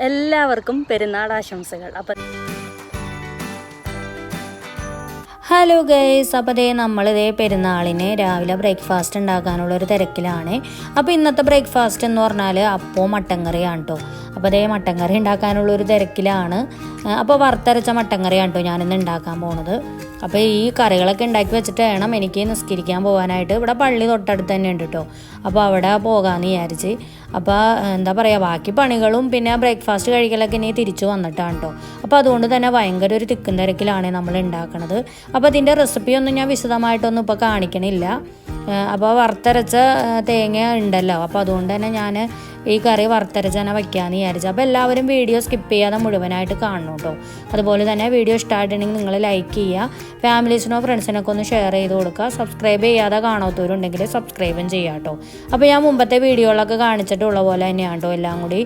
എല്ലാവർക്കും പെരുന്നാൾ ആശംസകൾ. ഹലോ ഗൈസ്, അപ്പോൾ നമ്മളിതേ പെരുന്നാളിന് രാവിലെ ബ്രേക്ക്ഫാസ്റ്റ് ഉണ്ടാക്കാനുള്ളൊരു തിരക്കിലാണ്. അപ്പോൾ ഇന്നത്തെ ബ്രേക്ക്ഫാസ്റ്റ് എന്ന് പറഞ്ഞാൽ അപ്പവും മട്ടൻ കറിയാണ് കേട്ടോ. അപ്പോൾ മട്ടൻ കറി ഉണ്ടാക്കാനുള്ളൊരു തിരക്കിലാണ്. അപ്പോൾ വറുത്തരച്ച മട്ടൻ കറിയാണ് കേട്ടോ ഞാനിന്ന് ഉണ്ടാക്കാൻ പോകുന്നത്. അപ്പോൾ ഈ കറികളൊക്കെ ഉണ്ടാക്കി വെച്ചിട്ട് വേണം എനിക്ക് നിസ്കരിക്കാൻ പോകാനായിട്ട്. ഇവിടെ പള്ളി തൊട്ടടുത്ത് തന്നെ ഉണ്ട് കേട്ടോ. അപ്പോൾ അവിടെ പോകാമെന്ന് വിചാരിച്ച്. അപ്പോൾ എന്താ പറയുക, ബാക്കി പണികളും പിന്നെ ബ്രേക്ക്ഫാസ്റ്റ് കഴിക്കലൊക്കെ ഇനി തിരിച്ചു വന്നിട്ടാണ് കേട്ടോ. അപ്പോൾ അതുകൊണ്ട് തന്നെ ഭയങ്കര ഒരു തിക്കും തിരക്കിലാണ് നമ്മൾ ഉണ്ടാക്കുന്നത്. അപ്പോൾ അതിൻ്റെ റെസിപ്പിയൊന്നും ഞാൻ വിശദമായിട്ടൊന്നും ഇപ്പോൾ കാണിക്കണില്ല. അപ്പോൾ വറുത്തരച്ച തേങ്ങ ഉണ്ടല്ലോ, അപ്പോൾ അതുകൊണ്ട് തന്നെ ഞാൻ ഈ കറി വറുത്തരച്ച് തന്നെ വയ്ക്കാമെന്ന് വിചാരിച്ചു. അപ്പോൾ എല്ലാവരും വീഡിയോ സ്കിപ്പ് ചെയ്യാതെ മുഴുവനായിട്ട് കാണണം കേട്ടോ. അതുപോലെ തന്നെ വീഡിയോ ഇഷ്ടമായിട്ടുണ്ടെങ്കിൽ നിങ്ങൾ ലൈക്ക് ചെയ്യുക, ഫാമിലീസിനോ ഫ്രണ്ട്സിനൊക്കെ ഒന്ന് ഷെയർ ചെയ്ത് കൊടുക്കുക. സബ്സ്ക്രൈബ് ചെയ്യാതെ കാണാത്തവരുണ്ടെങ്കിൽ സബ്സ്ക്രൈബും ചെയ്യാം കേട്ടോ. അപ്പോൾ ഞാൻ മുമ്പത്തെ വീഡിയോകളൊക്കെ കാണിച്ചിട്ടുള്ള പോലെ തന്നെയാണ് കേട്ടോ എല്ലാം കൂടി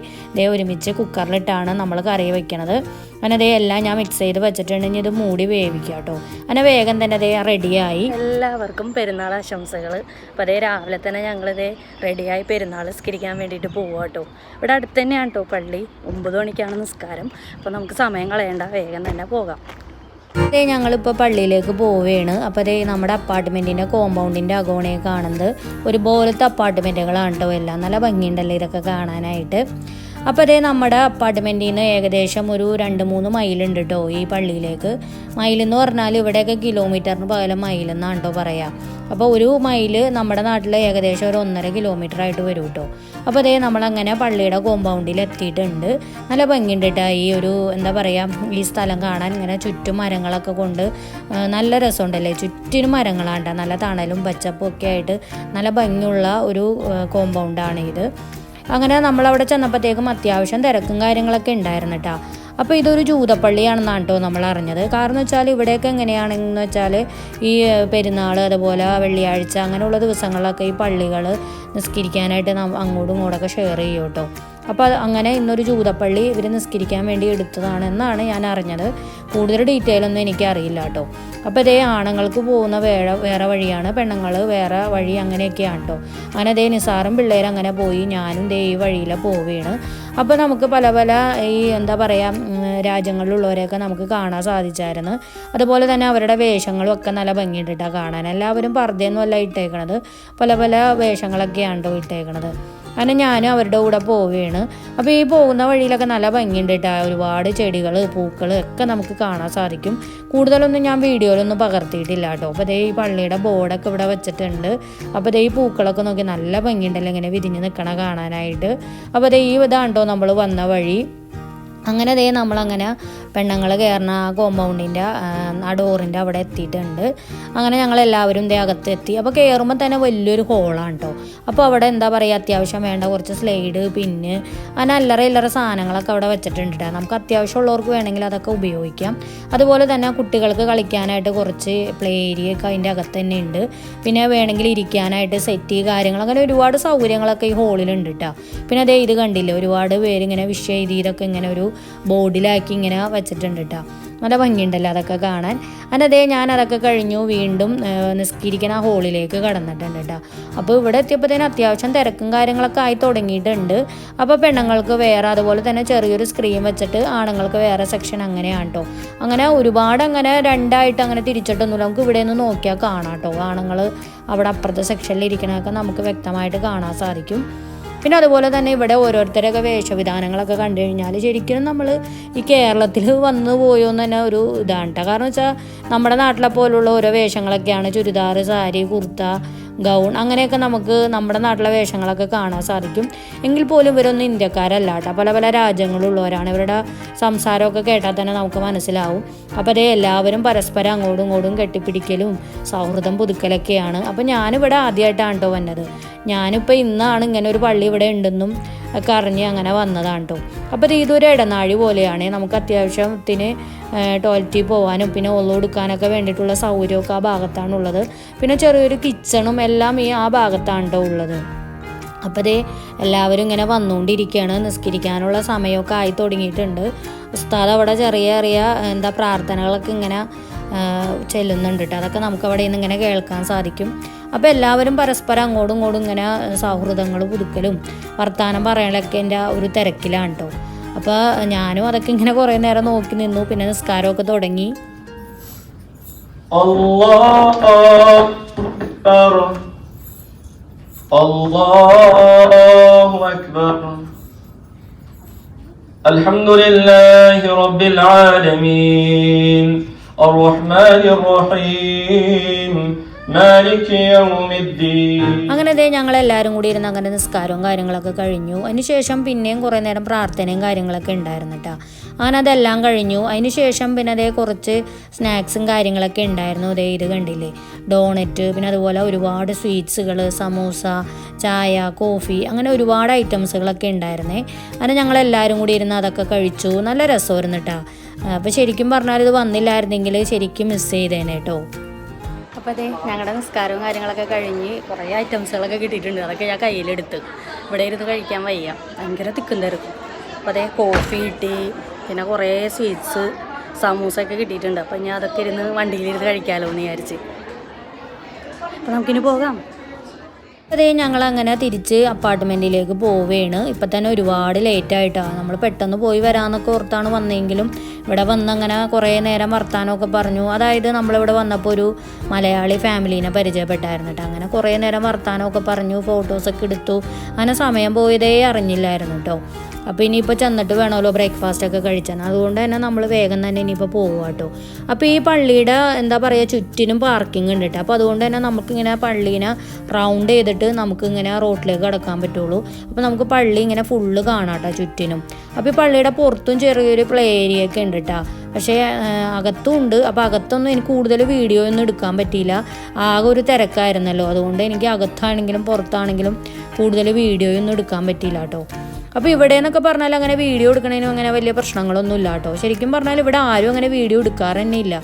ഒരുമിച്ച് കുക്കറിലിട്ടാണ് നമ്മൾ കറി വയ്ക്കണത്. അങ്ങനെ എല്ലാം ഞാൻ മിക്സ് ചെയ്ത് വെച്ചിട്ടുണ്ടെങ്കിൽ ഇത് മൂടി വേവിക്കുക കേട്ടോ. അങ്ങനെ വേഗം തന്നെ റെഡിയായി. എല്ലാവർക്കും പെരുന്നാൾ ആശംസകൾ. അപ്പോൾ രാവിലെ തന്നെ ഞങ്ങളിത് റെഡിയായി പെരുന്നാൾ നിസ്കരിക്കാൻ വേണ്ടിയിട്ട് പോവുക കേട്ടോ. ഇവിടെ അടുത്ത് തന്നെയാണ് കേട്ടോ പള്ളി. 9 മണിക്കാണ് നിസ്കാരം. അപ്പോൾ നമുക്ക് സമയം കളയണ്ട, വേഗം തന്നെ പോകാം. ഞങ്ങളിപ്പോൾ പള്ളിയിലേക്ക് പോവുകയാണ്. അപ്പോൾ നമ്മുടെ അപ്പാർട്ട്മെൻറ്റിൻ്റെ കോമ്പൗണ്ടിൻ്റെ അകോണയെ കാണുന്നത് ഒരുപോലത്തെ അപ്പാർട്ട്മെൻറ്റുകളാണ് കേട്ടോ. എല്ലാം നല്ല ഭംഗിയുണ്ടല്ലോ ഇതൊക്കെ കാണാനായിട്ട്. അപ്പോൾ നമ്മുടെ അപ്പാർട്ട്മെൻറ്റിൽ നിന്ന് ഏകദേശം ഒരു 2-3 മൈലുണ്ട് കേട്ടോ ഈ പള്ളിയിലേക്ക്. മൈലെന്ന് പറഞ്ഞാൽ ഇവിടെയൊക്കെ കിലോമീറ്ററിന് പകരം മൈലെന്നാണ് കേട്ടോ പറയാം. അപ്പോൾ ഒരു മൈല് നമ്മുടെ നാട്ടിൽ ഏകദേശം ഒരു 1.5 കിലോമീറ്റർ ആയിട്ട് വരും കേട്ടോ. അപ്പോൾ നമ്മളങ്ങനെ പള്ളിയുടെ കോമ്പൗണ്ടിൽ എത്തിയിട്ടുണ്ട്. നല്ല ഭംഗിയുണ്ട് കേട്ടോ ഈ ഒരു എന്താ പറയുക, ഈ സ്ഥലം കാണാൻ. ഇങ്ങനെ ചുറ്റും മരങ്ങളൊക്കെ കൊണ്ട് നല്ല രസമുണ്ടല്ലേ, ചുറ്റിനും മരങ്ങളാണ് കേട്ടോ. നല്ല തണലും പച്ചപ്പും ഒക്കെ ആയിട്ട് നല്ല ഭംഗിയുള്ള ഒരു കോമ്പൗണ്ടാണ് ഇത്. അങ്ങനെ നമ്മളവിടെ ചെന്നപ്പോഴത്തേക്കും അത്യാവശ്യം തിരക്കും കാര്യങ്ങളൊക്കെ ഉണ്ടായിരുന്നു കേട്ടോ. അപ്പോൾ ഇതൊരു ജൂതപ്പള്ളിയാണെന്നാണ് കേട്ടോ നമ്മൾ അറിഞ്ഞത്. കാരണം വെച്ചാൽ ഇവിടെയൊക്കെ എങ്ങനെയാണെന്ന് വെച്ചാൽ ഈ പെരുന്നാൾ അതുപോലെ വെള്ളിയാഴ്ച അങ്ങനെയുള്ള ദിവസങ്ങളിലൊക്കെ ഈ പള്ളികൾ നിസ്കരിക്കാനായിട്ട് അങ്ങോട്ടും ഇങ്ങോട്ടൊക്കെ ഷെയർ ചെയ്യും കേട്ടോ. അപ്പോൾ അങ്ങനെ ഇന്നൊരു ജൂതപ്പള്ളി ഇവർ നിസ്കരിക്കാൻ വേണ്ടി എടുത്തതാണ് എന്നാണ് ഞാൻ അറിഞ്ഞത്. കൂടുതൽ ഡീറ്റെയിൽ ഒന്നും എനിക്കറിയില്ല കേട്ടോ. അപ്പോൾ ആണുങ്ങൾക്ക് പോകുന്ന വേറെ വഴിയാണ്, പെണ്ണുങ്ങൾ വേറെ വഴി, അങ്ങനെയൊക്കെയാണ് കേട്ടോ. അങ്ങനെ നിസാറും പിള്ളേരും അങ്ങനെ പോയി, ഞാനും ഈ വഴിയിൽ പോവുകയാണ്. അപ്പോൾ നമുക്ക് പല പല ഈ എന്താ പറയുക രാജ്യങ്ങളിലുള്ളവരെയൊക്കെ നമുക്ക് കാണാൻ സാധിച്ചായിരുന്നു. അതുപോലെ തന്നെ അവരുടെ വേഷങ്ങളും ഒക്കെ നല്ല ഭംഗിയിട്ടിട്ടാണ് കാണാൻ. എല്ലാവരും പർദ്ദയൊന്നും അല്ല ഇട്ടേക്കണത്, പല പല വേഷങ്ങളൊക്കെയാണ് കേട്ടോ ഇട്ടേക്കണത്. അങ്ങനെ ഞാനും അവരുടെ കൂടെ പോവുകയാണ്. അപ്പോൾ ഈ പോകുന്ന വഴിയിലൊക്കെ നല്ല ഭംഗിയുണ്ട് കേട്ടോ. ഒരുപാട് ചെടികൾ, പൂക്കൾ ഒക്കെ നമുക്ക് കാണാൻ സാധിക്കും. കൂടുതലൊന്നും ഞാൻ വീഡിയോയിലൊന്നും പകർത്തിയിട്ടില്ല കേട്ടോ. അപ്പോൾ ഈ പള്ളിയുടെ ബോർഡൊക്കെ ഇവിടെ വെച്ചിട്ടുണ്ട്. അപ്പോൾ ഈ പൂക്കളൊക്കെ നോക്കി നല്ല ഭംഗിയുണ്ടല്ലോ ഇങ്ങനെ വിരിഞ്ഞ് നിൽക്കണ കാണാനായിട്ട്. അപ്പോൾ ഈ ഇതാണ് കേട്ടോ നമ്മൾ വന്ന വഴി. അങ്ങനെ നമ്മളങ്ങനെ പെണ്ണുങ്ങൾ കയറുന്ന ആ കോമ്പൗണ്ടിൻ്റെ ആ ഡോറിൻ്റെ അവിടെ എത്തിയിട്ടുണ്ട്. അങ്ങനെ ഞങ്ങളെല്ലാവരും അകത്തെത്തി. അപ്പോൾ കയറുമ്പോൾ തന്നെ വലിയൊരു ഹോളാണ് കേട്ടോ. അപ്പോൾ അവിടെ എന്താ പറയുക, അത്യാവശ്യം വേണ്ട കുറച്ച് സ്ലൈഡ്, പിന്നെ അങ്ങനെ അല്ലറ സാധനങ്ങളൊക്കെ അവിടെ വെച്ചിട്ടുണ്ട് കേട്ടോ. നമുക്ക് അത്യാവശ്യമുള്ളവർക്ക് വേണമെങ്കിൽ അതൊക്കെ ഉപയോഗിക്കാം. അതുപോലെ തന്നെ കുട്ടികൾക്ക് കളിക്കാനായിട്ട് കുറച്ച് പ്ലേ ഏരിയ ഒക്കെ അതിൻ്റെ അകത്ത് തന്നെ ഉണ്ട്. പിന്നെ വേണമെങ്കിൽ ഇരിക്കാനായിട്ട് സെറ്റ് കാര്യങ്ങൾ, അങ്ങനെ ഒരുപാട് സൗകര്യങ്ങളൊക്കെ ഈ ഹോളിലുണ്ട് കേട്ടോ. പിന്നെ ഇത് കണ്ടില്ലേ, ഒരുപാട് പേരിങ്ങനെ വിഷ് എഴുതിയതൊക്കെ ഇങ്ങനെ ഒരു ബോർഡിലാക്കി ഇങ്ങനെ വെച്ചിട്ടുണ്ട് കേട്ടോ. നല്ല ഭംഗിയുണ്ടല്ലോ അതൊക്കെ കാണാൻ. അങ്ങനെ ഞാൻ അതൊക്കെ കഴിഞ്ഞു വീണ്ടും നിസ്കരിക്കുന്ന ആ ഹോളിലേക്ക് കടന്നിട്ടുണ്ട് കേട്ടോ. അപ്പോൾ ഇവിടെ എത്തിയപ്പോഴത്തേനും അത്യാവശ്യം തിരക്കും കാര്യങ്ങളൊക്കെ ആയി തുടങ്ങിയിട്ടുണ്ട്. അപ്പോൾ പെണ്ണുങ്ങൾക്ക് വേറെ, അതുപോലെ തന്നെ ചെറിയൊരു സ്ക്രീൻ വെച്ചിട്ട് ആണുങ്ങൾക്ക് വേറെ സെക്ഷൻ അങ്ങനെയാണ് കേട്ടോ. അങ്ങനെ ഒരുപാട് അങ്ങനെ രണ്ടായിട്ട് അങ്ങനെ തിരിച്ചിട്ടൊന്നുമില്ല. നമുക്ക് ഇവിടെ നിന്ന് നോക്കിയാൽ കാണാം കേട്ടോ. ആണുങ്ങൾ അവിടെ അപ്പുറത്തെ സെക്ഷനിൽ ഇരിക്കണതൊക്കെ നമുക്ക് വ്യക്തമായിട്ട് കാണാൻ സാധിക്കും. പിന്നെ അതുപോലെ തന്നെ ഇവിടെ ഓരോരുത്തരൊക്കെ വേഷവിധാനങ്ങളൊക്കെ കണ്ടു കഴിഞ്ഞാൽ ശരിക്കും നമ്മൾ ഈ കേരളത്തിൽ വന്നു പോയോ എന്ന് തന്നെ ഒരു ഇതാണ് കേട്ടോ. കാരണം വെച്ചാൽ നമ്മുടെ നാട്ടിലെ പോലുള്ള ഓരോ വേഷങ്ങളൊക്കെയാണ്. ചുരിദാർ, സാരി, കുർത്ത, ഗൗൺ, അങ്ങനെയൊക്കെ നമുക്ക് നമ്മുടെ നാട്ടിലെ വേഷങ്ങളൊക്കെ കാണാൻ സാധിക്കും. എങ്കിൽ പോലും ഇവരൊന്നും ഇന്ത്യക്കാരല്ല കേട്ടോ. പല പല രാജ്യങ്ങളുള്ളവരാണ്. ഇവരുടെ സംസാരമൊക്കെ കേട്ടാൽ തന്നെ നമുക്ക് മനസ്സിലാവും. അപ്പോൾ എല്ലാവരും പരസ്പരം അങ്ങോട്ടും ഇങ്ങോട്ടും കെട്ടിപ്പിടിക്കലും സൗഹൃദം പുതുക്കലൊക്കെയാണ്. അപ്പോൾ ഞാനിവിടെ ആദ്യമായിട്ടാണ് കേട്ടോ വന്നത്. ഞാനിപ്പോൾ ഇന്നാണ് ഇങ്ങനെ ഒരു പള്ളി ഇവിടെ ഉണ്ടെന്നും ഒക്കെ അറിഞ്ഞ് അങ്ങനെ വന്നതാണ് കേട്ടോ. അപ്പോൾ ഇതൊരു ഇടനാഴി പോലെയാണ്. നമുക്ക് അത്യാവശ്യത്തിന് ടോയ്ലറ്റിൽ പോകാനും പിന്നെ ഒന്നു കൊടുക്കാനൊക്കെ വേണ്ടിയിട്ടുള്ള സൗകര്യമൊക്കെ ആ ഭാഗത്താണുള്ളത്. പിന്നെ ചെറിയൊരു കിച്ചണും എല്ലാം ആ ഭാഗത്താണ് കേട്ടോ ഉള്ളത്. അപ്പോൾ എല്ലാവരും ഇങ്ങനെ വന്നുകൊണ്ടിരിക്കുകയാണ്. നിസ്കരിക്കാനുള്ള സമയമൊക്കെ ആയി തുടങ്ങിയിട്ടുണ്ട്. ഉസ്താദ് അവിടെ ചെറിയ പ്രാർത്ഥനകളൊക്കെ ഇങ്ങനെ ചെല്ലുന്നുണ്ട് കേട്ടോ. അതൊക്കെ നമുക്ക് അവിടെ നിന്ന് ഇങ്ങനെ കേൾക്കാൻ സാധിക്കും. അപ്പോൾ എല്ലാവരും പരസ്പരം അങ്ങോട്ടും ഇങ്ങോട്ടും ഇങ്ങനെ സൗഹൃദങ്ങൾ പുതുക്കലും വർത്തമാനം പറയലൊക്കെ എൻ്റെ ഒരു തിരക്കിലാണ് കേട്ടോ. അപ്പോൾ ഞാനും അതൊക്കെ ഇങ്ങനെ കുറേ നേരം നോക്കി നിന്നു. പിന്നെ നിസ്കാരമൊക്കെ തുടങ്ങി. അല്ലാഹു അക്ബർ. അൽഹംദുലില്ലാഹി റബ്ബിൽ ആലമീൻ അർറഹ്മാനിർ റഹീം മാലികി യൗമിദ്ദീൻ. അങ്ങനെ അതേ ഞങ്ങളെല്ലാവരും കൂടി ഇരുന്ന് അങ്ങനെ നിസ്കാരവും കാര്യങ്ങളൊക്കെ കഴിഞ്ഞു. അതിനുശേഷം പിന്നെയും കുറേ നേരം പ്രാർത്ഥനയും കാര്യങ്ങളൊക്കെ ഉണ്ടായിരുന്നു കേട്ടോ. അങ്ങനെ അതെല്ലാം കഴിഞ്ഞു. അതിനുശേഷം പിന്നെ അതേ കുറച്ച് സ്നാക്സും കാര്യങ്ങളൊക്കെ ഉണ്ടായിരുന്നു. അതേ ഇത് കണ്ടില്ലേ, ഡോണറ്റ്, പിന്നെ അതുപോലെ ഒരുപാട് സ്വീറ്റ്സുകൾ, സമൂസ, ചായ, കോഫി, അങ്ങനെ ഒരുപാട് ഐറ്റംസുകളൊക്കെ ഉണ്ടായിരുന്നേ. അങ്ങനെ ഞങ്ങളെല്ലാവരും കൂടി ഇരുന്ന് അതൊക്കെ കഴിച്ചു. നല്ല രസമായിരുന്നു കേട്ടോ. അപ്പോൾ ശരിക്കും പറഞ്ഞാൽ ഇത് വന്നില്ലായിരുന്നെങ്കിൽ ശരിക്കും മിസ് ചെയ്തേനെ കേട്ടോ. അപ്പോൾ അതെ ഞങ്ങളുടെ നിസ്കാരവും കാര്യങ്ങളൊക്കെ കഴിഞ്ഞ് കുറേ ഐറ്റംസുകളൊക്കെ കിട്ടിയിട്ടുണ്ട്. അതൊക്കെ ഞാൻ കയ്യിലെടുത്ത് ഇവിടെ ഇരുന്ന് കഴിക്കാൻ വയ്യ, ഭയങ്കര തിക്കുന്നായിരുന്നു. അപ്പോൾ അതേ കോഫി കിട്ടി, പിന്നെ കുറേ സ്വീറ്റ്സ്, സമൂസയൊക്കെ കിട്ടിയിട്ടുണ്ട്. അപ്പോൾ ഞാൻ അതൊക്കെ ഇരുന്ന് വണ്ടിയിലിരുന്ന് കഴിക്കാമല്ലോ എന്ന് വിചാരിച്ച്. അപ്പോൾ നമുക്കിനി പോകാം. അതേ ഞങ്ങളങ്ങനെ തിരിച്ച് അപ്പാർട്ട്മെൻറ്റിലേക്ക് പോവുകയാണ്. ഇപ്പം തന്നെ ഒരുപാട് ലേറ്റായിട്ടാണ്. നമ്മൾ പെട്ടെന്ന് പോയി വരാമെന്നൊക്കെ ഓർത്താണ് വന്നെങ്കിലും ഇവിടെ വന്നങ്ങനെ കുറേ നേരം വർത്താനമൊക്കെ പറഞ്ഞു. അതായത് നമ്മളിവിടെ വന്നപ്പോൾ ഒരു മലയാളി ഫാമിലീനെ പരിചയപ്പെട്ടായിരുന്നു കേട്ടോ. അങ്ങനെ കുറേ നേരം വർത്താനമൊക്കെ പറഞ്ഞു, ഫോട്ടോസൊക്കെ എടുത്തു. അങ്ങനെ സമയം പോയതേ അറിഞ്ഞില്ലായിരുന്നു കേട്ടോ. അപ്പോൾ ഇനിയിപ്പോൾ ചെന്നിട്ട് വേണമല്ലോ ബ്രേക്ക്ഫാസ്റ്റൊക്കെ കഴിച്ചാൽ. അതുകൊണ്ട് തന്നെ നമ്മൾ വേഗം തന്നെ ഇനിയിപ്പോൾ പോകുക കേട്ടോ. അപ്പോൾ ഈ പള്ളിയുടെ എന്താ പറയുക ചുറ്റിനും പാർക്കിംഗ് ഉണ്ട് കേട്ടോ. അപ്പോൾ അതുകൊണ്ട് തന്നെ നമുക്കിങ്ങനെ പള്ളീനെ റൗണ്ട് ചെയ്തിട്ട് നമുക്കിങ്ങനെ റോട്ടിലേക്ക് കടക്കാൻ പറ്റുള്ളൂ. അപ്പോൾ നമുക്ക് പള്ളി ഇങ്ങനെ ഫുള്ള് കാണാം കേട്ടോ ചുറ്റിനും. അപ്പോൾ ഈ പള്ളിയുടെ പുറത്തും ചെറിയൊരു പ്ലേ ഏരിയ ഒക്കെ ഉണ്ട് കേട്ടോ. പക്ഷേ അകത്തും ഉണ്ട്. അപ്പോൾ അകത്തൊന്നും എനിക്ക് കൂടുതൽ വീഡിയോ ഒന്നും എടുക്കാൻ പറ്റിയില്ല, ആകെ ഒരു തിരക്കായിരുന്നല്ലോ. അതുകൊണ്ട് എനിക്ക് അകത്താണെങ്കിലും പുറത്താണെങ്കിലും കൂടുതൽ വീഡിയോ ഒന്നും എടുക്കാൻ പറ്റിയില്ല കേട്ടോ. അപ്പോൾ ഇവിടെ എന്നൊക്കെ പറഞ്ഞാൽ അങ്ങനെ വീഡിയോ എടുക്കണതിനും അങ്ങനെ വലിയ പ്രശ്നങ്ങളൊന്നും ഇല്ല കേട്ടോ. ശരിക്കും പറഞ്ഞാൽ ഇവിടെ ആരും അങ്ങനെ വീഡിയോ എടുക്കാറ് തന്നെ ഇല്ല.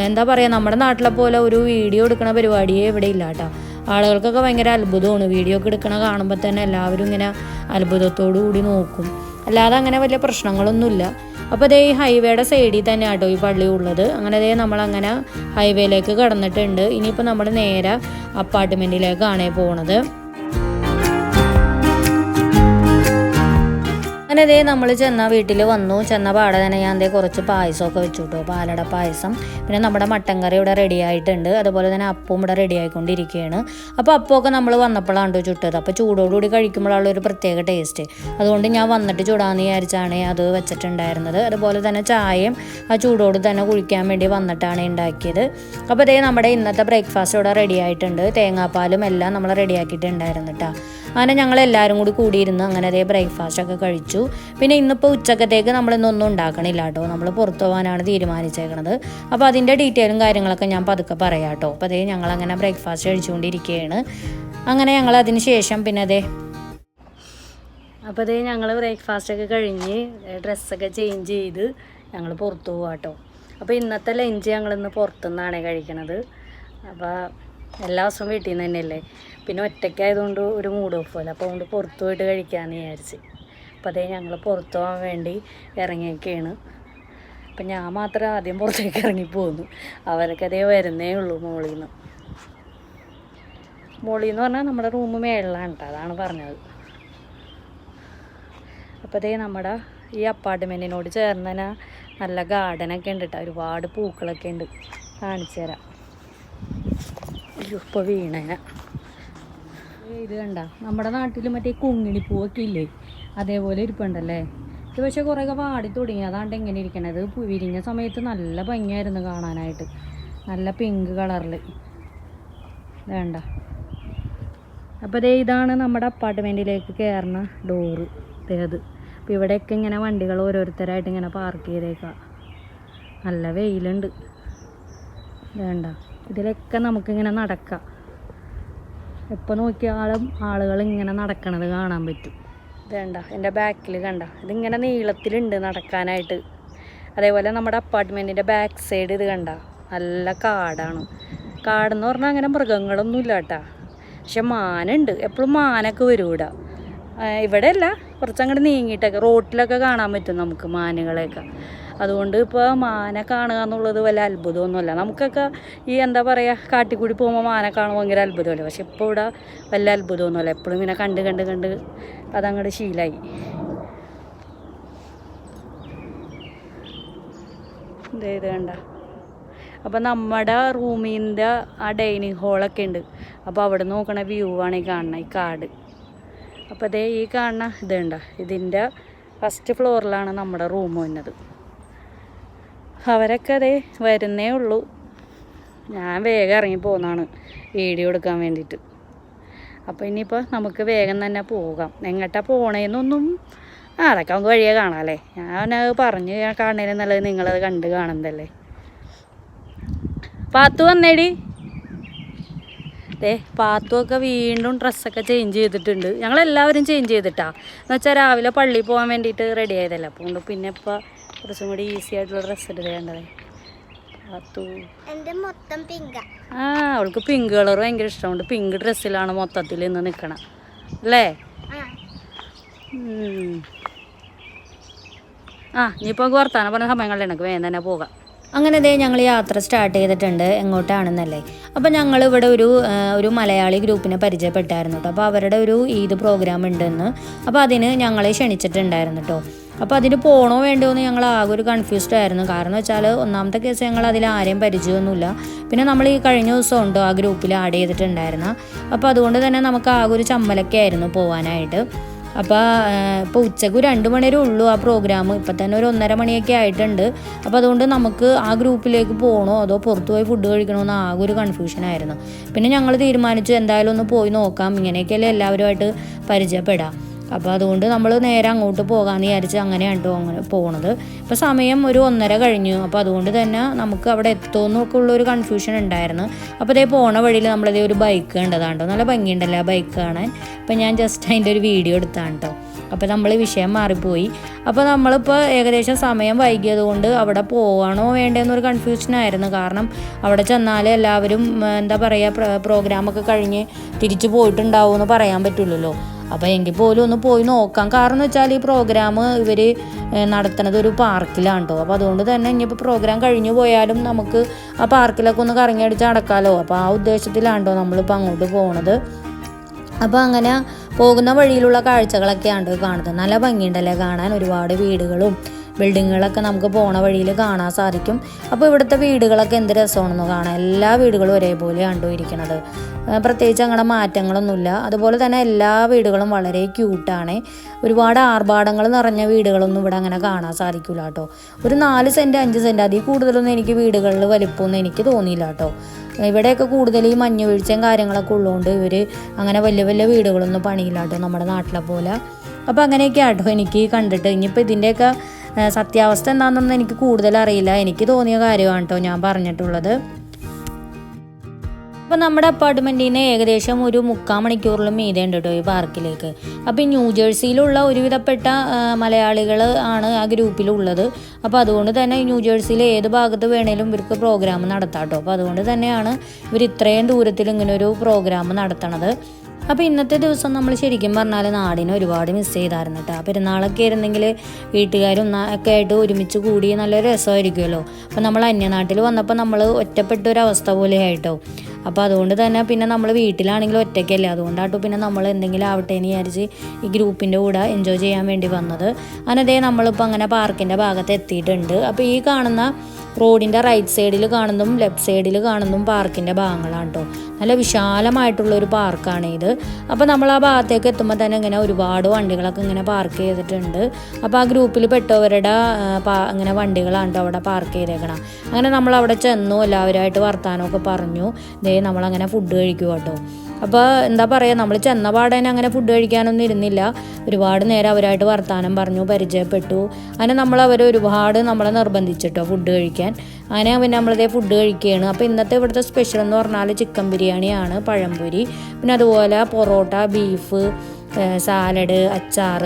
എന്താ പറയുക, നമ്മുടെ നാട്ടിലെ പോലെ ഒരു വീഡിയോ എടുക്കണ പരിപാടിയേ ഇവിടെ ഇല്ല കേട്ടോ. ആളുകൾക്കൊക്കെ ഭയങ്കര അത്ഭുതമാണ് വീഡിയോ ഒക്കെ എടുക്കണ കാണുമ്പോൾ തന്നെ. എല്ലാവരും ഇങ്ങനെ അത്ഭുതത്തോടു കൂടി നോക്കും, അല്ലാതെ അങ്ങനെ വലിയ പ്രശ്നങ്ങളൊന്നുമില്ല. അപ്പോൾ അതേ ഈ ഹൈവേയുടെ സൈഡിൽ തന്നെ ആട്ടോ ഈ പള്ളി ഉള്ളത്. അങ്ങനെ അതേ നമ്മളങ്ങനെ ഹൈവേയിലേക്ക് കടന്നിട്ടുണ്ട്. ഇനിയിപ്പോൾ നമ്മൾ നേരെ അപ്പാർട്ട്മെൻറ്റിലേക്കാണ് പോണത്. അങ്ങനെ അതേ നമ്മൾ ചെന്ന വീട്ടിൽ വന്നു. ചെന്ന പാടെ തന്നെ ഞാൻ അതേ കുറച്ച് പായസമൊക്കെ വെച്ചു കേട്ടോ, പാലട പായസം. പിന്നെ നമ്മുടെ മട്ടൻ കറി ഇവിടെ റെഡി ആയിട്ടുണ്ട്. അതുപോലെ തന്നെ അപ്പവും ഇവിടെ റെഡി ആയിക്കൊണ്ടിരിക്കുകയാണ്. അപ്പോൾ അപ്പമൊക്കെ നമ്മൾ വന്നപ്പോഴാണ് ചുട്ടത്. അപ്പോൾ ചൂടോടുകൂടി കഴിക്കുമ്പോഴുള്ള ഒരു പ്രത്യേക ടേസ്റ്റ്. അതുകൊണ്ട് ഞാൻ വന്നിട്ട് ചൂടാന്ന് വിചാരിച്ചാണ് അത് വെച്ചിട്ടുണ്ടായിരുന്നത്. അതുപോലെ തന്നെ ചായയും ആ ചൂടോട് തന്നെ കുഴിക്കാൻ വേണ്ടി വന്നിട്ടാണ് ഉണ്ടാക്കിയത്. അപ്പോൾ അതേ നമ്മുടെ ഇന്നത്തെ ബ്രേക്ക്ഫാസ്റ്റ് ഇവിടെ റെഡി ആയിട്ടുണ്ട്. തേങ്ങാപ്പാലും എല്ലാം നമ്മൾ റെഡിയാക്കിയിട്ടുണ്ടായിരുന്നു കേട്ടോ. അങ്ങനെ ഞങ്ങളെല്ലാവരും കൂടി കൂടിയിരുന്ന് അങ്ങനെ അതേ ബ്രേക്ക്ഫാസ്റ്റൊക്കെ കഴിച്ചു. പിന്നെ ഇന്നിപ്പോൾ ഉച്ചക്കത്തേക്ക് നമ്മളിന്നൊന്നും ഉണ്ടാക്കണില്ല കേട്ടോ. നമ്മൾ പുറത്തു പോകാനാണ് തീരുമാനിച്ചേക്കണത്. അപ്പോൾ അതിൻ്റെ ഡീറ്റെയിലും കാര്യങ്ങളൊക്കെ ഞാൻ പതുക്കെ പറയാം കേട്ടോ. അപ്പോൾ അതേ ഞങ്ങളങ്ങനെ ബ്രേക്ക്ഫാസ്റ്റ് കഴിച്ചുകൊണ്ടിരിക്കുകയാണ്. അങ്ങനെ ഞങ്ങൾ അതിന് ശേഷം പിന്നെ അതേ അപ്പോൾ അതേ ഞങ്ങൾ ബ്രേക്ക്ഫാസ്റ്റൊക്കെ കഴിഞ്ഞ് ഡ്രസ്സൊക്കെ ചേഞ്ച് ചെയ്ത് ഞങ്ങൾ പുറത്തു പോകാം കേട്ടോ. അപ്പോൾ ഇന്നത്തെ ലഞ്ച് ഞങ്ങളിന്ന് പുറത്തുനിന്നാണ് കഴിക്കണത്. അപ്പോൾ എല്ലാ ദിവസവും വീട്ടിൽ നിന്ന് തന്നെയല്ലേ, പിന്നെ ഒറ്റയ്ക്കായതുകൊണ്ട് ഒരു മൂഡ് ഓഫ് പോലെ. അപ്പോൾ അതുകൊണ്ട് പുറത്ത് പോയിട്ട് കഴിക്കാമെന്ന് വിചാരിച്ച്. അപ്പോൾ അതേ ഞങ്ങൾ പുറത്ത് പോകാൻ വേണ്ടി ഇറങ്ങിയൊക്കെയാണ്. അപ്പം ഞാൻ മാത്രം ആദ്യം പുറത്തേക്ക് ഇറങ്ങിപ്പോന്നു. അവരൊക്കെ അതേ വരുന്നേ ഉള്ളൂ മോളിൽ നിന്ന്. മോളിൽ എന്ന് പറഞ്ഞാൽ നമ്മുടെ റൂം മേളിലാണ് കേട്ടോ, അതാണ് പറഞ്ഞത്. അപ്പോൾ അതേ നമ്മുടെ ഈ അപ്പാർട്ട്മെൻറ്റിനോട് ചേർന്ന് തന്നെ നല്ല ഗാർഡനൊക്കെ ഉണ്ട് കേട്ടോ. ഒരുപാട് പൂക്കളൊക്കെ ഉണ്ട്, കാണിച്ചു തരാം. അയ്യോ ഇപ്പോൾ വീണേനെ. ഇത് കണ്ട നമ്മുടെ നാട്ടിൽ മറ്റേ കുങ്ങിണിപ്പൂവൊക്കെ ഇല്ലേ, അതേപോലെ ഇരിപ്പുണ്ടല്ലേ. ഇത് പക്ഷേ കുറേയൊക്കെ വാടി തുടങ്ങി. അതാണ്ട് എങ്ങനെ ഇരിക്കണത്. വിരിഞ്ഞ സമയത്ത് നല്ല ഭംഗിയായിരുന്നു കാണാനായിട്ട്, നല്ല പിങ്ക് കളറിൽ. വേണ്ട. അപ്പോൾ ദേ ഇതാണ് നമ്മുടെ അപ്പാർട്ട്മെൻറ്റിലേക്ക് കയറുന്ന ഡോറ്. അത് അപ്പോൾ ഇവിടെയൊക്കെ ഇങ്ങനെ വണ്ടികൾ ഓരോരുത്തരായിട്ട് ഇങ്ങനെ പാർക്ക് ചെയ്തേക്കാം. നല്ല വെയിലുണ്ട്. വേണ്ട. ഇതിലൊക്കെ നമുക്കിങ്ങനെ നടക്കാം. എപ്പോൾ നോക്കിയാലും ആളുകൾ ഇങ്ങനെ നടക്കണത് കാണാൻ പറ്റും. വേണ്ട, എൻ്റെ ബാക്കിൽ കണ്ട ഇതിങ്ങനെ നീളത്തിലുണ്ട് നടക്കാനായിട്ട്. അതേപോലെ നമ്മുടെ അപ്പാർട്ട്മെൻറ്റിൻ്റെ ബാക്ക് സൈഡ് ഇത് കണ്ട നല്ല കാടാണ്. കാടെന്ന് പറഞ്ഞാൽ അങ്ങനെ മൃഗങ്ങളൊന്നും ഇല്ല കേട്ടോ. പക്ഷെ മാനുണ്ട്, എപ്പോഴും മാനൊക്കെ വരും ഇവിടെ. ഇവിടെ അല്ല, കുറച്ചങ്ങോട്ട് നീങ്ങിയിട്ടൊക്കെ റോട്ടിലൊക്കെ കാണാൻ പറ്റും നമുക്ക് മാനുകളെയൊക്കെ. അതുകൊണ്ട് ഇപ്പോൾ മാനെ കാണുക എന്നുള്ളത് വല്ല അത്ഭുതമൊന്നുമല്ല. നമുക്കൊക്കെ ഈ എന്താ പറയുക, കാട്ടിക്കൂടി പോകുമ്പോൾ മാനെ കാണുമ്പോൾ ഭയങ്കര അത്ഭുതമല്ലേ. പക്ഷെ ഇപ്പോൾ ഇവിടെ വല്ല അത്ഭുതമൊന്നുമല്ല. എപ്പോഴും ഇങ്ങനെ കണ്ട് അതങ്ങോട്ട് ശീലമായി. ഇത് കണ്ട. അപ്പോൾ നമ്മുടെ റൂമിൻ്റെ ആ ഡൈനിങ് ഹോളൊക്കെ ഉണ്ട്. അപ്പോൾ അവിടെ നോക്കണ വ്യൂ ആണ് ഈ കാണുന്നത്, ഈ കാട്. അപ്പോൾ അതേ ഈ കാണുന്ന ഇതുണ്ട, ഇതിൻ്റെ ഫസ്റ്റ് ഫ്ലോറിലാണ് നമ്മുടെ റൂം വന്നത്. അവരൊക്കെ അതേ വരുന്നേ ഉള്ളൂ. ഞാൻ വേഗം ഇറങ്ങി പോകുന്നതാണ് വീഡിയോ എടുക്കാൻ വേണ്ടിയിട്ട്. അപ്പോൾ ഇനിയിപ്പോൾ നമുക്ക് വേഗം തന്നെ പോകാം. എങ്ങോട്ടാണ് പോണേന്നൊന്നും അതൊക്കെ നമുക്ക് വഴിയെ കാണാമല്ലേ. ഞാനത് പറഞ്ഞ് കാണുന്നതിന് നല്ലത് നിങ്ങളത് കണ്ട് കാണുന്നതല്ലേ. പാത്തു വന്നേടി. പാത്തുമൊക്കെ വീണ്ടും ഡ്രസ്സൊക്കെ ചേഞ്ച് ചെയ്തിട്ടുണ്ട്. ഞങ്ങളെല്ലാവരും ചേഞ്ച് ചെയ്തിട്ടാണ്. എന്ന് വെച്ചാൽ രാവിലെ പള്ളിയിൽ പോകാൻ വേണ്ടിയിട്ട് റെഡി ആയതല്ല. അപ്പോൾ പിന്നെ ഇപ്പോൾ കുറച്ചും കൂടി ഈസി ആയിട്ടുള്ള ഡ്രസ്സ് എടുക്കേണ്ടത്. പാത്തു മൊത്തം പിങ്ക. അവൾക്ക് പിങ്ക് കളർ ഭയങ്കര ഇഷ്ടമുണ്ട്. പിങ്ക് ഡ്രസ്സിലാണ് മൊത്തത്തിൽ ഇന്ന് നിൽക്കണം അല്ലേ. ഇനിയിപ്പോൾ വർത്താനം പറഞ്ഞ സമയങ്ങളിൽ എനിക്ക് വേഗം തന്നെ പോകാം. അങ്ങനെ ദേ ഞങ്ങൾ യാത്ര സ്റ്റാർട്ട് ചെയ്തിട്ടുണ്ട്. എങ്ങോട്ടാണെന്നല്ലേ. അപ്പോൾ ഞങ്ങൾ ഇവിടെ ഒരു മലയാളി ഗ്രൂപ്പിനെ പരിചയപ്പെട്ടായിരുന്നു കേട്ടോ. അപ്പോൾ അവരുടെ ഒരു ഈദ് പ്രോഗ്രാം ഉണ്ടെന്ന്. അപ്പോൾ അതിന് ഞങ്ങളെ ക്ഷണിച്ചിട്ടുണ്ടായിരുന്നു കേട്ടോ. അപ്പോൾ അതിന് പോകണോ വേണ്ടോ എന്ന് ഞങ്ങൾ ആകെ ഒരു കൺഫ്യൂസ്ഡ് ആയിരുന്നു. കാരണം വെച്ചാൽ ഒന്നാമത്തെ കേസ് ഞങ്ങൾ അതിൽ ആരെയും പരിചയമൊന്നുമില്ല. പിന്നെ നമ്മൾ ഈ കഴിഞ്ഞ ദിവസം ഉണ്ടോ ആ ഗ്രൂപ്പിൽ ആഡ് ചെയ്തിട്ടുണ്ടായിരുന്നു. അപ്പോൾ അതുകൊണ്ട് തന്നെ നമുക്ക് ആകെ ഒരു ചമ്മലൊക്കെ ആയിരുന്നു പോകാനായിട്ട്. അപ്പോൾ ഉച്ചക്ക് 2 മണി വരെ ഉള്ളൂ ആ പ്രോഗ്രാം. ഇപ്പം തന്നെ ഒരു 1:30 മണിയൊക്കെ ആയിട്ടുണ്ട്. അപ്പോൾ അതുകൊണ്ട് നമുക്ക് ആ ഗ്രൂപ്പിലേക്ക് പോകണോ അതോ പുറത്തു പോയി ഫുഡ് കഴിക്കണമെന്ന് ആകെ ഒരു കൺഫ്യൂഷനായിരുന്നു. പിന്നെ ഞങ്ങൾ തീരുമാനിച്ചു എന്തായാലും ഒന്ന് പോയി നോക്കാം, ഇങ്ങനെയൊക്കെയല്ലേ എല്ലാവരുമായിട്ട് പരിചയപ്പെടാം. അപ്പോൾ അതുകൊണ്ട് നമ്മൾ നേരെ അങ്ങോട്ട് പോകാമെന്ന് വിചാരിച്ച് അങ്ങനെയാണ് കേട്ടോ അങ്ങനെ പോണത്. ഇപ്പോൾ സമയം ഒരു 1:30 കഴിഞ്ഞു. അപ്പോൾ അതുകൊണ്ട് തന്നെ നമുക്ക് അവിടെ എത്തുമെന്നൊക്കെ ഉള്ളൊരു കൺഫ്യൂഷൻ ഉണ്ടായിരുന്നു. അപ്പോൾ അതേ പോണ വഴിയിൽ നമ്മളതേ ഒരു ബൈക്ക് കണ്ടതാണ്ടോ, നല്ല ഭംഗിയുണ്ടല്ലോ ആ ബൈക്ക് കാണാൻ. അപ്പോൾ ഞാൻ ജസ്റ്റ് അതിൻ്റെ ഒരു വീഡിയോ എടുത്താണ് കേട്ടോ. അപ്പോൾ നമ്മൾ വിഷയം മാറിപ്പോയി. അപ്പോൾ നമ്മളിപ്പോൾ ഏകദേശം സമയം വൈകിയത് കൊണ്ട് അവിടെ പോകണോ വേണ്ടതെന്നൊരു കൺഫ്യൂഷനായിരുന്നു. കാരണം അവിടെ ചെന്നാൽ എല്ലാവരും എന്താ പറയുക പ്രോഗ്രാമൊക്കെ കഴിഞ്ഞ് തിരിച്ചു പോയിട്ടുണ്ടാവുമെന്ന് പറയാൻ പറ്റില്ലല്ലോ. അപ്പോൾ എങ്കിൽ പോലും ഒന്ന് പോയി നോക്കാം. കാരണം എന്ന് വെച്ചാൽ ഈ പ്രോഗ്രാം ഇവർ നടത്തുന്നത് ഒരു പാർക്കിലാണ് കേട്ടോ. അപ്പോൾ അതുകൊണ്ട് തന്നെ ഇനിയിപ്പോൾ പ്രോഗ്രാം കഴിഞ്ഞു പോയാലും നമുക്ക് ആ പാർക്കിലൊക്കെ ഒന്ന് കറങ്ങി അടിച്ച് നടക്കാമല്ലോ. അപ്പോൾ ആ ഉദ്ദേശത്തിലാണ് കേട്ടോ നമ്മളിപ്പോൾ അങ്ങോട്ട് പോകുന്നത്. അപ്പോൾ അങ്ങനെ പോകുന്ന വഴിയിലുള്ള കാഴ്ചകളൊക്കെയാണ് കാണുന്നത്. നല്ല ഭംഗിയുണ്ടല്ലേ കാണാൻ. ഒരുപാട് വീടുകളും ബിൽഡിങ്ങുകളൊക്കെ നമുക്ക് പോണ വഴിയിൽ കാണാൻ സാധിക്കും. അപ്പോൾ ഇവിടുത്തെ വീടുകളൊക്കെ എന്ത് രസമാണെന്ന് കാണാൻ. എല്ലാ വീടുകളും ഒരേപോലെയാണ് ഇരിക്കുന്നത്. പ്രത്യേകിച്ച് അങ്ങനെ മാറ്റങ്ങളൊന്നുമില്ല. അതുപോലെ തന്നെ എല്ലാ വീടുകളും വളരെ ക്യൂട്ടാണ്. ഒരുപാട് ആർഭാടങ്ങൾ നിറഞ്ഞ വീടുകളൊന്നും ഇവിടെ അങ്ങനെ കാണാൻ സാധിക്കില്ല കേട്ടോ. ഒരു 4 സെൻറ്റ് 5 സെൻറ്റ് അതിൽ കൂടുതലൊന്നും എനിക്ക് വീടുകളിൽ വലിപ്പമൊന്നും എനിക്ക് തോന്നിയില്ല കേട്ടോ. ഇവിടെയൊക്കെ കൂടുതൽ ഈ മഞ്ഞ് വീഴ്ചയും കാര്യങ്ങളൊക്കെ ഉള്ളതുകൊണ്ട് ഇവർ അങ്ങനെ വലിയ വലിയ വീടുകളൊന്നും പണിയില്ല കേട്ടോ നമ്മുടെ നാട്ടിലെ പോലെ. അപ്പോൾ അങ്ങനെയൊക്കെ ആട്ടോ എനിക്ക് കണ്ടിട്ട്. ഇനിയിപ്പോൾ ഇതിൻ്റെയൊക്കെ സത്യാവസ്ഥ എന്താണെന്നൊന്നും എനിക്ക് കൂടുതൽ അറിയില്ല. എനിക്ക് തോന്നിയ കാര്യമാണ് കേട്ടോ ഞാൻ പറഞ്ഞിട്ടുള്ളത്. അപ്പോൾ നമ്മുടെ അപ്പാർട്ട്മെൻറ്റിൽ നിന്ന് ഏകദേശം ഒരു 3/4 മണിക്കൂറിലും മീതെ ഉണ്ട് കേട്ടോ ഈ പാർക്കിലേക്ക്. അപ്പോൾ ഈ ന്യൂജേഴ്സിയിലുള്ള ഒരുവിധപ്പെട്ട മലയാളികൾ ആണ് ആ ഗ്രൂപ്പിലുള്ളത്. അപ്പോൾ അതുകൊണ്ട് തന്നെ ന്യൂജേഴ്സിയിലെ ഏത് ഭാഗത്ത് വേണേലും ഇവർക്ക് പ്രോഗ്രാം നടത്താം കേട്ടോ. അപ്പോൾ അതുകൊണ്ട് തന്നെയാണ് ഇവർ ഇത്രയും ദൂരത്തിൽ ഇങ്ങനെ ഒരു പ്രോഗ്രാം നടത്തണത്. അപ്പോൾ ഇന്നത്തെ ദിവസം നമ്മൾ ശരിക്കും പറഞ്ഞാൽ നാടിനെ ഒരുപാട് മിസ് ചെയ്തായിരുന്നു കേട്ടോ. പെരുന്നാളൊക്കെ ആയിരുന്നെങ്കിൽ വീട്ടുകാരും ഒക്കെ ആയിട്ട് ഒരുമിച്ച് കൂടി നല്ല രസമായിരിക്കുമല്ലോ. അപ്പോൾ നമ്മൾ അന്യനാട്ടിൽ വന്നപ്പോൾ നമ്മൾ ഒറ്റപ്പെട്ടൊരവസ്ഥ പോലെ ആയിട്ടോ. അപ്പോൾ അതുകൊണ്ട് തന്നെ പിന്നെ നമ്മൾ വീട്ടിലാണെങ്കിലും ഒറ്റയ്ക്കല്ലേ. അതുകൊണ്ടാട്ടോ പിന്നെ നമ്മൾ എന്തെങ്കിലും ആവട്ടെ എന്ന് വിചാരിച്ച് ഈ ഗ്രൂപ്പിൻ്റെ കൂടെ എൻജോയ് ചെയ്യാൻ വേണ്ടി വന്നത്. അങ്ങനെ നമ്മളിപ്പോൾ അങ്ങനെ പാർക്കിൻ്റെ ഭാഗത്ത് എത്തിയിട്ടുണ്ട്. അപ്പോൾ ഈ കാണുന്ന റോഡിൻ്റെ റൈറ്റ് സൈഡിൽ കാണുന്നതും ലെഫ്റ്റ് സൈഡിൽ കാണുന്നതും പാർക്കിൻ്റെ ഭാഗങ്ങളാണ് കേട്ടോ. നല്ല വിശാലമായിട്ടുള്ളൊരു പാർക്കാണ് ഇത്. അപ്പോൾ നമ്മൾ ആ ഭാഗത്തേക്ക് എത്തുമ്പോൾ തന്നെ ഇങ്ങനെ ഒരുപാട് വണ്ടികളൊക്കെ ഇങ്ങനെ പാർക്ക് ചെയ്തിട്ടുണ്ട്. അപ്പോൾ ആ ഗ്രൂപ്പിൽ പെട്ടവരുടെ ഇങ്ങനെ വണ്ടികളാണ് കേട്ടോ അവിടെ പാർക്ക് ചെയ്തേക്കണം. അങ്ങനെ നമ്മൾ അവിടെ ചെന്നു, എല്ലാവരുമായിട്ട് വർത്താനമൊക്കെ പറഞ്ഞു. നമ്മളങ്ങനെ ഫുഡ് കഴിക്കുക കേട്ടോ. അപ്പോൾ എന്താ പറയുക, നമ്മൾ ചെന്ന പാടേനെ അങ്ങനെ ഫുഡ് കഴിക്കാനൊന്നും ഇരുന്നില്ല. ഒരുപാട് നേരം അവരായിട്ട് വർത്താനം പറഞ്ഞു, പരിചയപ്പെട്ടു. അങ്ങനെ അവർ ഒരുപാട് നമ്മളെ നിർബന്ധിച്ചിട്ടോ ഫുഡ് കഴിക്കാൻ. അങ്ങനെ പിന്നെ നമ്മളിതേ ഫുഡ് കഴിക്കുകയാണ്. അപ്പോൾ ഇന്നത്തെ ഇവിടുത്തെ സ്പെഷ്യൽ എന്ന് പറഞ്ഞാൽ ചിക്കൻ ബിരിയാണിയാണ്, പഴംപൊരി, പിന്നെ അതുപോലെ പൊറോട്ട, ബീഫ്, സാലഡ്, അച്ചാർ,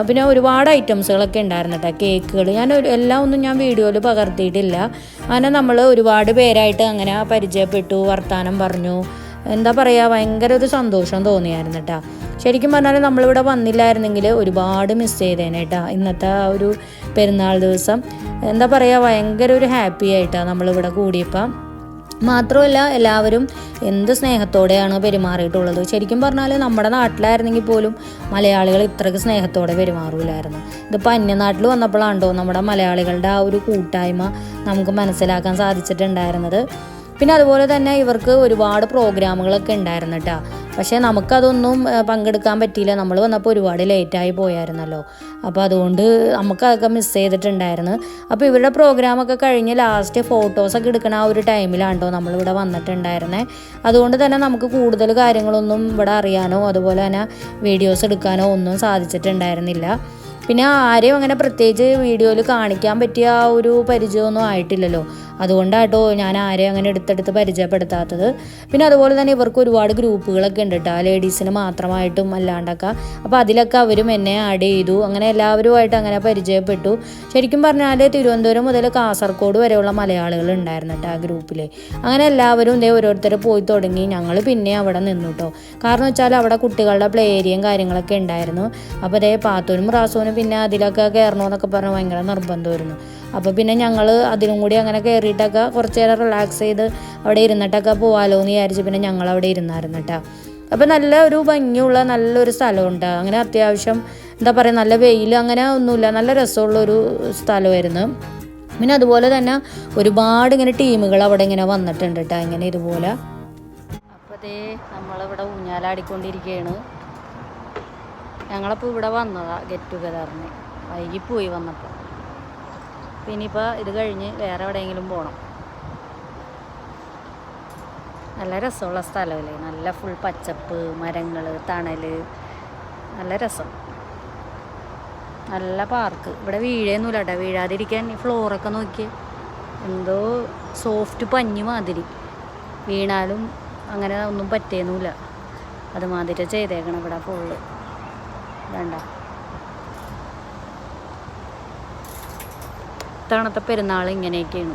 പിന്നെ ഒരുപാട് ഐറ്റംസുകളൊക്കെ ഉണ്ടായിരുന്നു കേട്ടോ. കേക്കുകൾ എല്ലാം ഒന്നും ഞാൻ വീഡിയോയിൽ പകർത്തിയിട്ടില്ല. അങ്ങനെ നമ്മൾ ഒരുപാട് പേരായിട്ട് അങ്ങനെ പരിചയപ്പെട്ടു, വർത്താനം പറഞ്ഞു. എന്താ പറയുക, ഭയങ്കര ഒരു സന്തോഷം തോന്നിയായിരുന്നു കേട്ടോ. ശരിക്കും പറഞ്ഞാൽ നമ്മളിവിടെ വന്നില്ലായിരുന്നെങ്കിൽ ഒരുപാട് മിസ് ചെയ്തേനെ കേട്ടോ ഇന്നത്തെ ആ ഒരു പെരുന്നാൾ ദിവസം. എന്താ പറയുക, ഭയങ്കര ഒരു ഹാപ്പി ആയിട്ടാണ് നമ്മളിവിടെ കൂടിയപ്പം. മാത്രമല്ല എല്ലാവരും എന്ത് സ്നേഹത്തോടെയാണ് പെരുമാറിയിട്ടുള്ളത്. ശരിക്കും പറഞ്ഞാൽ നമ്മുടെ നാട്ടിലായിരുന്നെങ്കിൽ പോലും മലയാളികൾ ഇത്രയ്ക്ക് സ്നേഹത്തോടെ പെരുമാറില്ലായിരുന്നു. ഇതിപ്പോൾ അന്യനാട്ടിൽ വന്നപ്പോഴാണോ നമ്മുടെ മലയാളികളുടെ ആ ഒരു കൂട്ടായ്മ നമുക്ക് മനസ്സിലാക്കാൻ സാധിച്ചിട്ടുണ്ടായിരുന്നത്. പിന്നെ അതുപോലെ തന്നെ ഇവർക്ക് ഒരുപാട് പ്രോഗ്രാമുകളൊക്കെ ഉണ്ടായിരുന്നു കേട്ടോ. പക്ഷേ നമുക്കതൊന്നും പങ്കെടുക്കാൻ പറ്റിയില്ല. നമ്മൾ വന്നപ്പോൾ ഒരുപാട് ലേറ്റായി പോയായിരുന്നല്ലോ. അപ്പോൾ അതുകൊണ്ട് നമുക്കതൊക്കെ മിസ് ചെയ്തിട്ടുണ്ടായിരുന്നു. അപ്പോൾ ഇവരുടെ പ്രോഗ്രാമൊക്കെ കഴിഞ്ഞ് ലാസ്റ്റ് ഫോട്ടോസൊക്കെ എടുക്കണ ആ ഒരു ടൈമിലാണോ നമ്മളിവിടെ വന്നിട്ടുണ്ടായിരുന്നത്. അതുകൊണ്ട് തന്നെ നമുക്ക് കൂടുതൽ കാര്യങ്ങളൊന്നും ഇവിടെ അറിയാനോ അതുപോലെ തന്നെ വീഡിയോസ് എടുക്കാനോ ഒന്നും സാധിച്ചിട്ടുണ്ടായിരുന്നില്ല. പിന്നെ ആരെയും അങ്ങനെ പ്രത്യേകിച്ച് വീഡിയോയിൽ കാണിക്കാൻ പറ്റിയ ആ ഒരു പരിചയമൊന്നും ആയിട്ടില്ലല്ലോ. അതുകൊണ്ടാട്ടോ ഞാൻ ആരെയും അങ്ങനെ എടുത്തെടുത്ത് പരിചയപ്പെടുത്താത്തത്. പിന്നെ അതുപോലെ തന്നെ ഇവർക്ക് ഒരുപാട് ഗ്രൂപ്പുകളൊക്കെ ഉണ്ട് കേട്ടോ, ലേഡീസിന് മാത്രമായിട്ടും അല്ലാണ്ടൊക്കെ. അപ്പോൾ അതിലൊക്കെ അവരും എന്നെ ആഡ് ചെയ്തു. അങ്ങനെ എല്ലാവരുമായിട്ട് അങ്ങനെ പരിചയപ്പെട്ടു. ശരിക്കും പറഞ്ഞാൽ തിരുവനന്തപുരം മുതൽ കാസർഗോഡ് വരെയുള്ള മലയാളികൾ ഉണ്ടായിരുന്നു കേട്ടോ ആ ഗ്രൂപ്പിൽ. അങ്ങനെ എല്ലാവരും ഓരോരുത്തർ പോയി തുടങ്ങി. ഞങ്ങൾ പിന്നെ അവിടെ നിന്നു കേട്ടോ. കാരണം വെച്ചാൽ അവിടെ കുട്ടികളുടെ പ്ലേ ഏരിയയും കാര്യങ്ങളൊക്കെ ഉണ്ടായിരുന്നു. അപ്പോൾ പാത്തൂനും റാസൂനും പിന്നെ അതിലൊക്കെ കയറണമെന്നൊക്കെ പറഞ്ഞ് ഭയങ്കര നിർബന്ധമായിരുന്നു. അപ്പോൾ പിന്നെ ഞങ്ങൾ അതിലും കൂടി അങ്ങനെ കയറിയിട്ടൊക്കെ കുറച്ച് നേരം റിലാക്സ് ചെയ്ത് അവിടെ ഇരുന്നിട്ടൊക്കെ പോകാമല്ലോ എന്ന് വിചാരിച്ച് പിന്നെ ഞങ്ങൾ അവിടെ ഇരുന്നായിരുന്നു കേട്ടോ. അപ്പോൾ നല്ല ഒരു ഭംഗിയുള്ള നല്ലൊരു സ്ഥലമുണ്ട്. അങ്ങനെ അത്യാവശ്യം എന്താ പറയുക, നല്ല വെയിൽ അങ്ങനെ ഒന്നുമില്ല, നല്ല രസമുള്ളൊരു സ്ഥലമായിരുന്നു. പിന്നെ അതുപോലെ തന്നെ ഒരുപാട് ഇങ്ങനെ ടീമുകൾ അവിടെ ഇങ്ങനെ വന്നിട്ടുണ്ട് കേട്ടോ, ഇങ്ങനെ ഇതുപോലെ. അപ്പോൾ നമ്മളിവിടെ ഊഞ്ഞാലാടിക്കൊണ്ടിരിക്കുകയാണ്. ഞങ്ങളപ്പോൾ ഇവിടെ വന്നതാണ് ഗെറ്റ് ടുഗദറിന്. വൈകിപ്പോയി വന്നപ്പോൾ. പിന്നെ ഇപ്പോൾ ഇത് കഴിഞ്ഞ് വേറെ എവിടെയെങ്കിലും പോകണം. നല്ല രസമുള്ള സ്ഥലമല്ലേ, നല്ല ഫുൾ പച്ചപ്പ്, മരങ്ങൾ, തണൽ, നല്ല രസം. നല്ല പാർക്ക്. ഇവിടെ വീഴയൊന്നുമില്ല കേട്ടോ. വീഴാതിരിക്കാൻ ഈ ഫ്ലോറൊക്കെ നോക്കി എന്തോ സോഫ്റ്റ് പഞ്ഞ് മാതിരി. വീണാലും അങ്ങനെ ഒന്നും പറ്റിയൊന്നുമില്ല. അതുമാതിരി ചെയ്തേക്കണം ഇവിടെ ഫുള്ള്. വേണ്ട ഇത്തവണത്തെ പെരുന്നാൾ ഇങ്ങനെയൊക്കെയാണ്.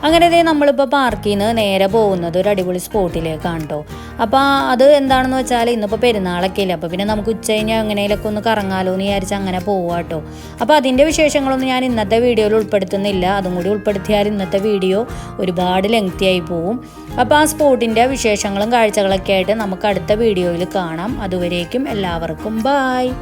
അങ്ങനെ നമ്മളിപ്പോൾ പാർക്കിൽ നിന്ന് നേരെ പോകുന്നത് ഒരു അടിപൊളി സ്പോട്ടിലേക്കാണ് കേട്ടോ. അപ്പോൾ അത് എന്താണെന്ന് വെച്ചാൽ ഇന്നിപ്പോൾ പെരുന്നാളൊക്കെ ഇല്ല. അപ്പോൾ പിന്നെ നമുക്ക് ഉച്ച കഴിഞ്ഞാൽ എങ്ങനെയൊക്കെ ഒന്ന് കറങ്ങാലോ എന്ന് വിചാരിച്ച് അങ്ങനെ പോവാം കേട്ടോ. അപ്പോൾ അതിൻ്റെ വിശേഷങ്ങളൊന്നും ഞാൻ ഇന്നത്തെ വീഡിയോയിൽ ഉൾപ്പെടുത്തുന്നില്ല. അതും കൂടി ഉൾപ്പെടുത്തിയാൽ ഇന്നത്തെ വീഡിയോ ഒരുപാട് ലെങ്തി ആയി പോവും. അപ്പോൾ ആ സ്പോട്ടിൻ്റെ വിശേഷങ്ങളും കാഴ്ചകളൊക്കെ ആയിട്ട് നമുക്ക് അടുത്ത വീഡിയോയിൽ കാണാം. അതുവരേക്കും എല്ലാവർക്കും ബായ്.